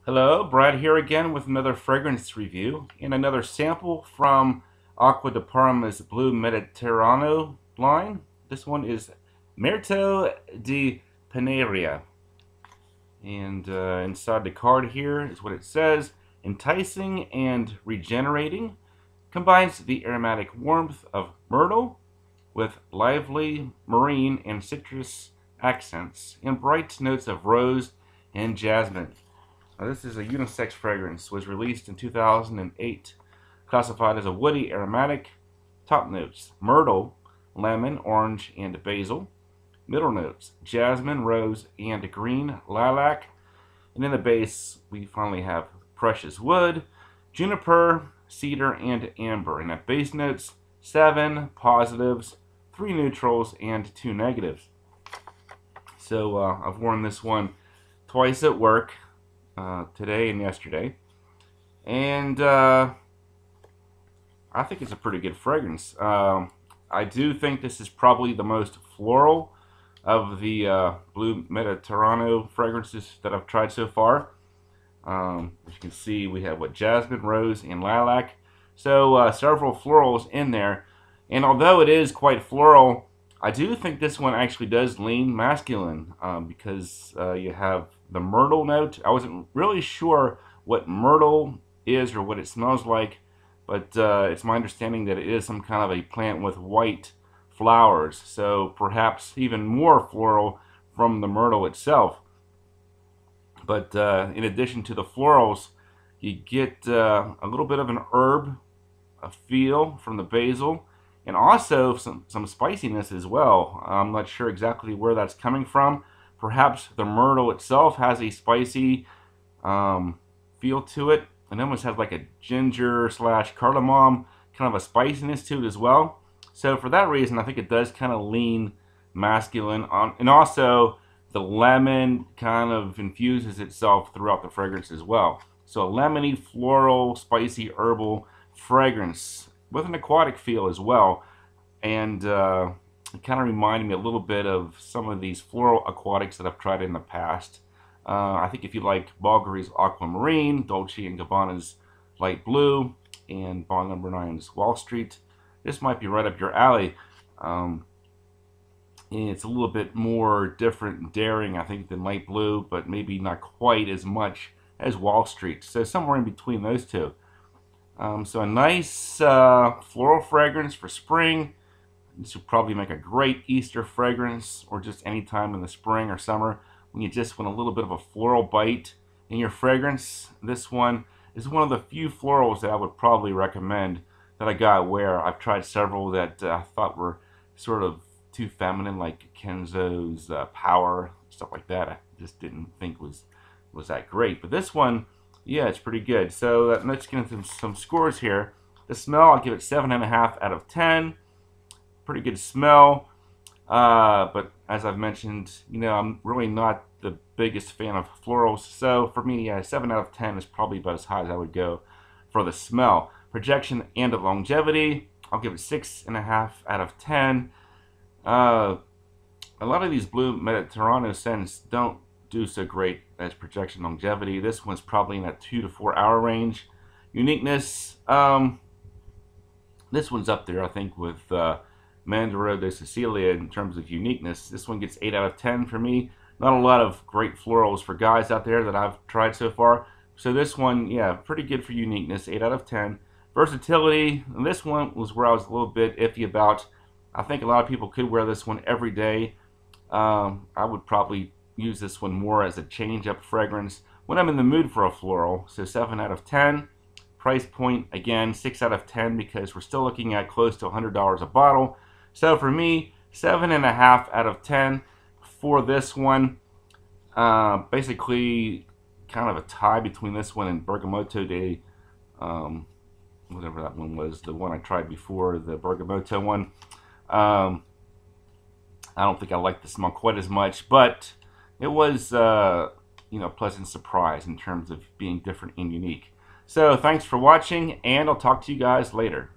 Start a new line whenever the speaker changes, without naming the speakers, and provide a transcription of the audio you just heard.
Hello, Brad here again with another fragrance review and another sample from Acqua de Parma's Blue Mediterraneo line. This one is Mirto di Panarea. And inside the card here is what it says. Enticing and regenerating. Combines the aromatic warmth of myrtle with lively marine and citrus accents and bright notes of rose and jasmine. Now, this is a unisex fragrance, was released in 2008, classified as a woody aromatic. Top notes: myrtle, lemon, orange, and basil. Middle notes: jasmine, rose, and green lilac. And in the base, we finally have precious wood, juniper, cedar, and amber. And at base notes, 7 positives, 3 neutrals, and 2 negatives. So I've worn this one twice at work. Today and yesterday, and I think it's a pretty good fragrance. I do think this is probably the most floral of the Blue Mediterraneo fragrances that I've tried so far. As you can see, we have jasmine, rose, and lilac. So several florals in there, and although it is quite floral, I do think this one actually does lean masculine because you have the myrtle note. I wasn't really sure what myrtle is or what it smells like, but it's my understanding that it is some kind of a plant with white flowers, so perhaps even more floral from the myrtle itself. But in addition to the florals, you get a little bit of an herb, a feel from the basil, and also some spiciness as well. I'm not sure exactly where that's coming from. Perhaps the myrtle itself has a spicy feel to it, and almost has like a ginger slash cardamom kind of a spiciness to it as well. So for that reason, I think it does kind of lean masculine and also the lemon kind of infuses itself throughout the fragrance as well. So a lemony, floral, spicy, herbal fragrance with an aquatic feel as well. And it kind of reminded me a little bit of some of these floral aquatics that I've tried in the past. I think if you like Bulgari's Aquamarine, Dolce & Gabbana's Light Blue, and Bond No. 9's Wall Street, this might be right up your alley. And it's a little bit more different and daring, I think, than Light Blue, but maybe not quite as much as Wall Street. So somewhere in between those two. So a nice floral fragrance for spring. This would probably make a great Easter fragrance, or just any time in the spring or summer when you just want a little bit of a floral bite in your fragrance. This one is one of the few florals that I would probably recommend that I gotta wear. I've tried several that I thought were sort of too feminine, like Kenzo's Power, stuff like that. I just didn't think was that great. But this one, yeah, it's pretty good. So let's get into some scores here. The smell, I'll give it 7.5 out of 10. Pretty good smell, but as I've mentioned, I'm really not the biggest fan of florals, so for me, yeah, 7 out of 10 is probably about as high as I would go for the smell. Projection and the longevity, I'll give it 6.5 out of 10. A lot of these Blue Mediterraneo scents don't do so great as projection longevity. This one's probably in that 2 to 4 hour range. Uniqueness, this one's up there, I think, with Mandorlo de Sicilia in terms of uniqueness. This one gets 8 out of 10 for me. Not a lot of great florals for guys out there that I've tried so far. So this one, yeah, pretty good for uniqueness, 8 out of 10. Versatility, and this one was where I was a little bit iffy about. I think a lot of people could wear this one every day. I would probably use this one more as a change-up fragrance when I'm in the mood for a floral. So 7 out of 10. Price point, again, 6 out of 10 because we're still looking at close to $100 a bottle. So for me, 7.5 out of 10 for this one. Basically, kind of a tie between this one and Bergamotto de, whatever that one was, the one I tried before, the Bergamotto one. I don't think I like the smell quite as much, but it was, a pleasant surprise in terms of being different and unique. So thanks for watching, and I'll talk to you guys later.